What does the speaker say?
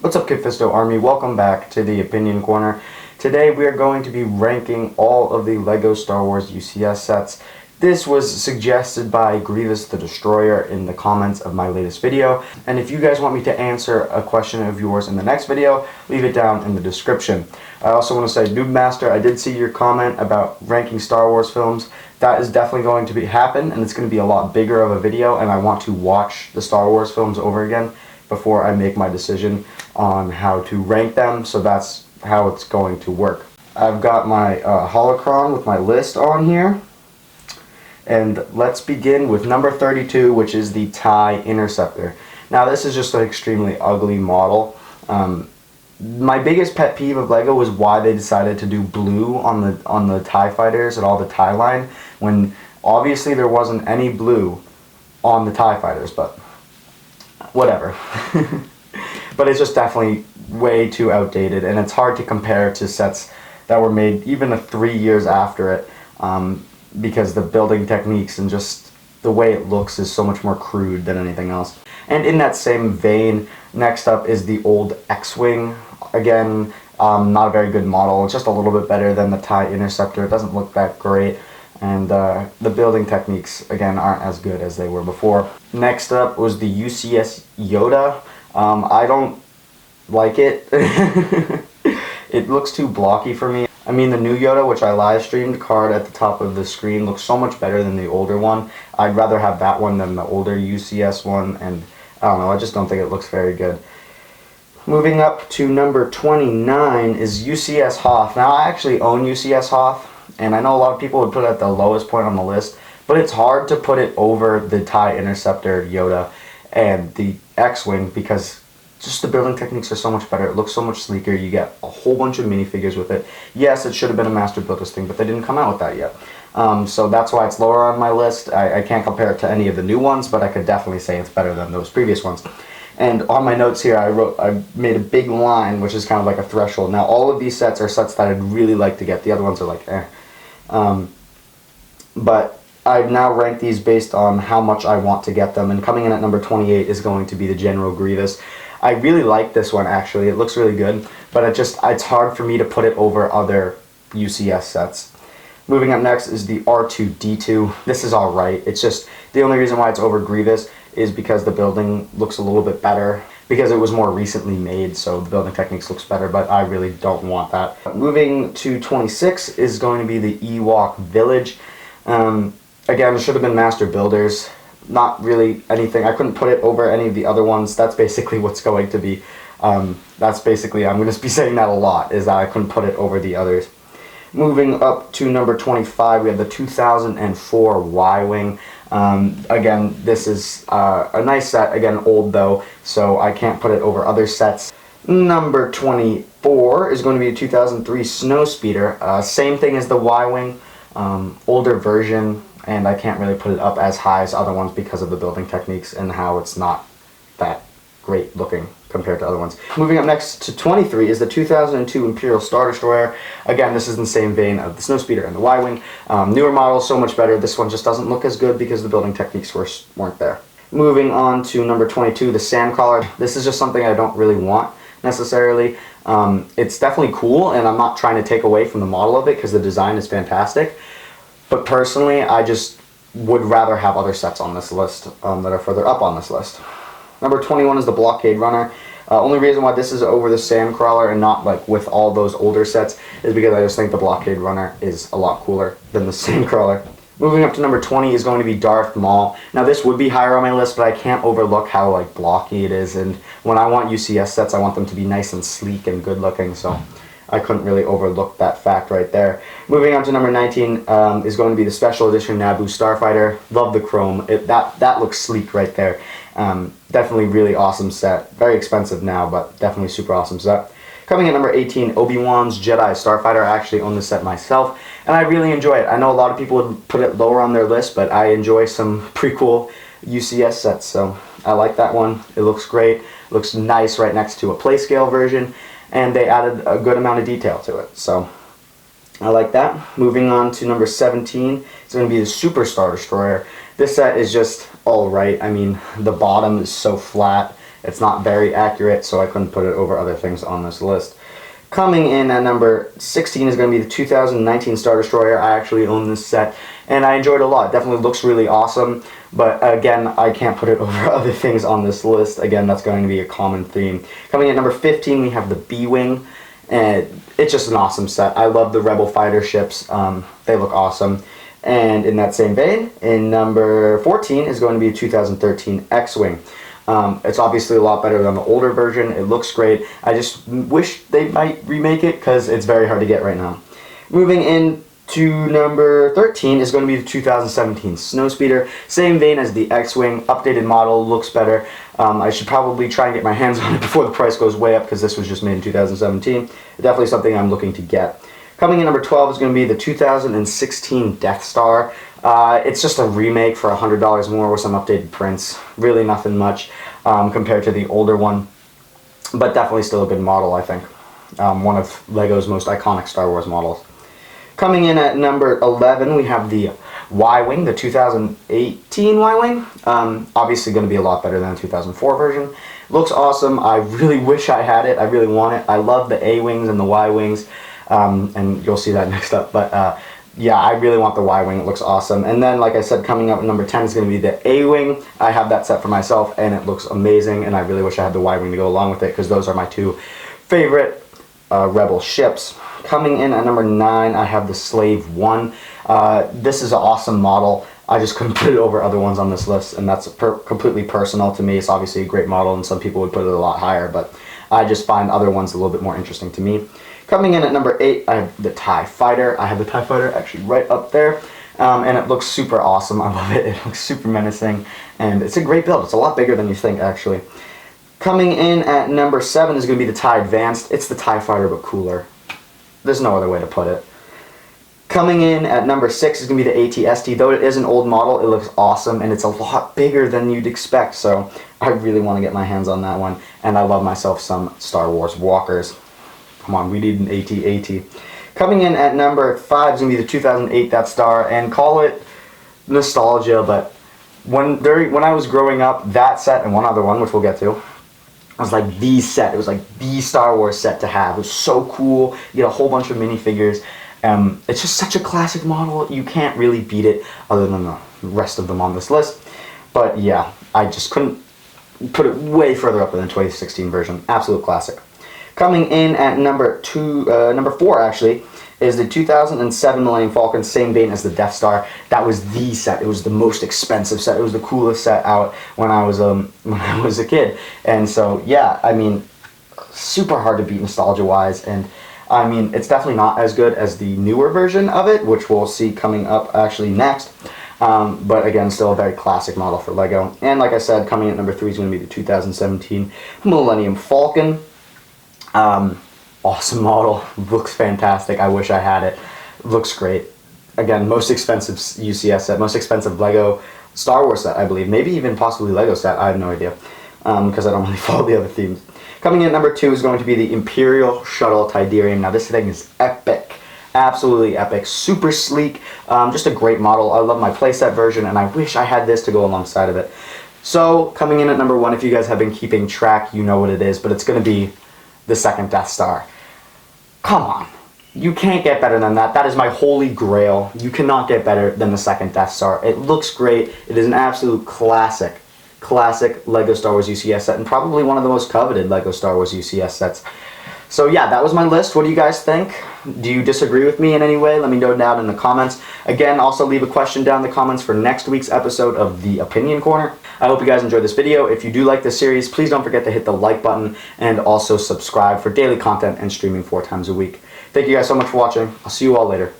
What's up, Kidfisto Army? Welcome back to the Opinion Corner. Today we are going to be ranking all of the LEGO Star Wars UCS sets. This was suggested by Grievous the Destroyer in the comments of my latest video. And if you guys want me to answer a question of yours in the next video, leave it down in the description. I also want to say, Noob Master, I did see your comment about ranking Star Wars films. That is definitely going to happen, and it's going to be a lot bigger of a video, and I want to watch the Star Wars films over again before I make my decision on how to rank them, so that's how it's going to work. I've got my holocron with my list on here, and let's begin with number 32, which is the TIE Interceptor. Now this is just an extremely ugly model. My biggest pet peeve of LEGO was why they decided to do blue on the TIE fighters and all the TIE line, when obviously there wasn't any blue on the TIE fighters, but whatever. But it's just definitely way too outdated, and it's hard to compare to sets that were made even 3 years after it, because the building techniques and just the way it looks is so much more crude than anything else. And in that same vein, next up is the old X-Wing. Again, not a very good model. It's just a little bit better than the TIE Interceptor. It doesn't look that great, and the building techniques, again, aren't as good as they were before. Next up was the UCS Yoda. I don't like it. It looks too blocky for me. I mean, the new Yoda, which I live streamed, card at the top of the screen, looks so much better than the older one. I'd rather have that one than the older UCS one, and I don't know, I just don't think it looks very good. Moving up to number 29 is UCS Hoth. Now, I actually own UCS Hoth, and I know a lot of people would put it at the lowest point on the list, but it's hard to put it over the TIE Interceptor Yoda and the X-Wing because just the building techniques are so much better. It looks so much sleeker. You get a whole bunch of minifigures with it. Yes, it should have been a Master Builders thing, but they didn't come out with that yet. So that's why it's lower on my list. I can't compare it to any of the new ones, but I could definitely say it's better than those previous ones. And on my notes here, I made a big line, which is kind of like a threshold. Now, all of these sets are sets that I'd really like to get. The other ones are like, eh. But I've now ranked these based on how much I want to get them. And coming in at number 28 is going to be the General Grievous. I really like this one, actually. It looks really good, but it's hard for me to put it over other UCS sets. Moving up next is the R2-D2. This is alright. It's just, the only reason why it's over Grievous is because the building looks a little bit better, because it was more recently made, so the building techniques looks better, but I really don't want that. Moving to 26 is going to be the Ewok Village. Again, it should have been Master Builders. Not really anything. I couldn't put it over any of the other ones. That's basically what's going to be. That's basically, I'm going to be saying that a lot, is that I couldn't put it over the others. Moving up to number 25, we have the 2004 Y-Wing. Again, this is a nice set. Again, old though, so I can't put it over other sets. Number 24 is going to be a 2003 Snowspeeder. Same thing as the Y-Wing, older version. And I can't really put it up as high as other ones because of the building techniques and how it's not that great looking compared to other ones. Moving up next to 23 is the 2002 Imperial Star Destroyer. Again, this is in the same vein of the Snowspeeder and the Y-Wing. Newer model, so much better. This one just doesn't look as good because the building techniques weren't there. Moving on to number 22, the Sandcrawler. This is just something I don't really want necessarily. It's definitely cool, and I'm not trying to take away from the model of it because the design is fantastic. But personally, I just would rather have other sets on this list that are further up on this list. Number 21 is the Blockade Runner. Only reason why this is over the Sandcrawler and not like with all those older sets is because I just think the Blockade Runner is a lot cooler than the Sandcrawler. Moving up to number 20 is going to be Darth Maul. Now this would be higher on my list, but I can't overlook how like blocky it is. And when I want UCS sets, I want them to be nice and sleek and good looking. So I couldn't really overlook that fact right there. Moving on to number 19 is going to be the Special Edition Naboo Starfighter. Love the chrome. That looks sleek right there. Definitely really awesome set. Very expensive now, but definitely super awesome set. Coming at number 18, Obi-Wan's Jedi Starfighter. I actually own this set myself, and I really enjoy it. I know a lot of people would put it lower on their list, but I enjoy some pretty cool UCS sets, so I like that one. It looks great. Looks nice right next to a Playscale version, and they added a good amount of detail to it, so I like that. Moving on to number 17, it's going to be the Super Star Destroyer. This set is just alright. I mean, the bottom is so flat, It's not very accurate, so I couldn't put it over other things on this list. Coming in at number 16 is going to be the 2019 Star Destroyer. I actually own this set, and I enjoyed it a lot. It definitely looks really awesome, but again, I can't put it over other things on this list. Again, that's going to be a common theme. Coming in at number 15, we have the B-Wing, and it's just an awesome set. I love the Rebel fighter ships. They look awesome. And in that same vein, in number 14 is going to be a 2013 X-Wing. It's obviously a lot better than the older version. It looks great. I just wish they might remake it because it's very hard to get right now. Moving in to number 13 is going to be the 2017 Snowspeeder. Same vein as the X-Wing, updated model, looks better. I should probably try and get my hands on it before the price goes way up because this was just made in 2017. Definitely something I'm looking to get. Coming in number 12 is going to be the 2016 Death Star. It's just a remake for $100 more with some updated prints. Really nothing much compared to the older one, but definitely still a good model, I think. One of LEGO's most iconic Star Wars models. Coming in at number 11, we have the Y-Wing, the 2018 Y-Wing. Obviously going to be a lot better than the 2004 version. Looks awesome. I really wish I had it. I really want it. I love the A-Wings and the Y-Wings. And you'll see that next up, but yeah, I really want the Y-Wing. It looks awesome. And then, like I said, coming up at number 10 is going to be the A-Wing. I have that set for myself, and it looks amazing, and I really wish I had the Y-Wing to go along with it, because those are my two favorite Rebel ships. Coming in at number 9, I have the Slave 1. This is an awesome model. I just couldn't put it over other ones on this list, and that's completely personal to me. It's obviously a great model, and some people would put it a lot higher, but I just find other ones a little bit more interesting to me. Coming in at number 8, I have the TIE Fighter. I have the TIE Fighter actually right up there, and it looks super awesome. I love it. It looks super menacing, and it's a great build. It's a lot bigger than you think, actually. Coming in at number 7 is going to be the TIE Advanced. It's the TIE Fighter, but cooler. There's no other way to put it. Coming in at number 6 is going to be the AT-ST. Though it is an old model, it looks awesome, and it's a lot bigger than you'd expect, so I really want to get my hands on that one, and I love myself some Star Wars walkers. Come on, we need an AT-AT. Coming in at number 5 is going to be the 2008 Death Star, and call it nostalgia, but when I was growing up, that set and one other one, which we'll get to, was like the set. It was like the Star Wars set to have. It was so cool. You get a whole bunch of minifigures. It's just such a classic model. You can't really beat it other than the rest of them on this list. But yeah, I just couldn't put it way further up than the 2016 version. Absolute classic. Coming in at number 4 actually, is the 2007 Millennium Falcon, same vein as the Death Star. That was the set. It was the most expensive set. It was the coolest set out when I was a kid. And so yeah, I mean, super hard to beat nostalgia-wise, and I mean, it's definitely not as good as the newer version of it, which we'll see coming up actually next. But again, still a very classic model for LEGO. And like I said, coming in at number 3 is going to be the 2017 Millennium Falcon. Awesome model, looks fantastic. I wish I had it. Looks great. Again, most expensive UCS set, most expensive LEGO Star Wars set, I believe. Maybe even possibly LEGO set, I have no idea, because I don't really follow the other themes. Coming in at number 2 is going to be the Imperial Shuttle Tidarium. Now this thing is epic. Absolutely epic. Super sleek. Just a great model. I love my playset version, and I wish I had this to go alongside of it. So, coming in at number 1, if you guys have been keeping track, you know what it is, but it's going to be the second Death Star. Come on. You can't get better than that. That is my holy grail. You cannot get better than the second Death Star. It looks great. It is an absolute classic LEGO Star Wars UCS set, and probably one of the most coveted LEGO Star Wars UCS sets. So yeah, that was my list. What do you guys think? Do you disagree with me in any way? Let me know down in the comments. Again, also leave a question down in the comments for next week's episode of The Opinion Corner. I hope you guys enjoyed this video. If you do like this series, please don't forget to hit the like button and also subscribe for daily content and streaming 4 times a week. Thank you guys so much for watching. I'll see you all later.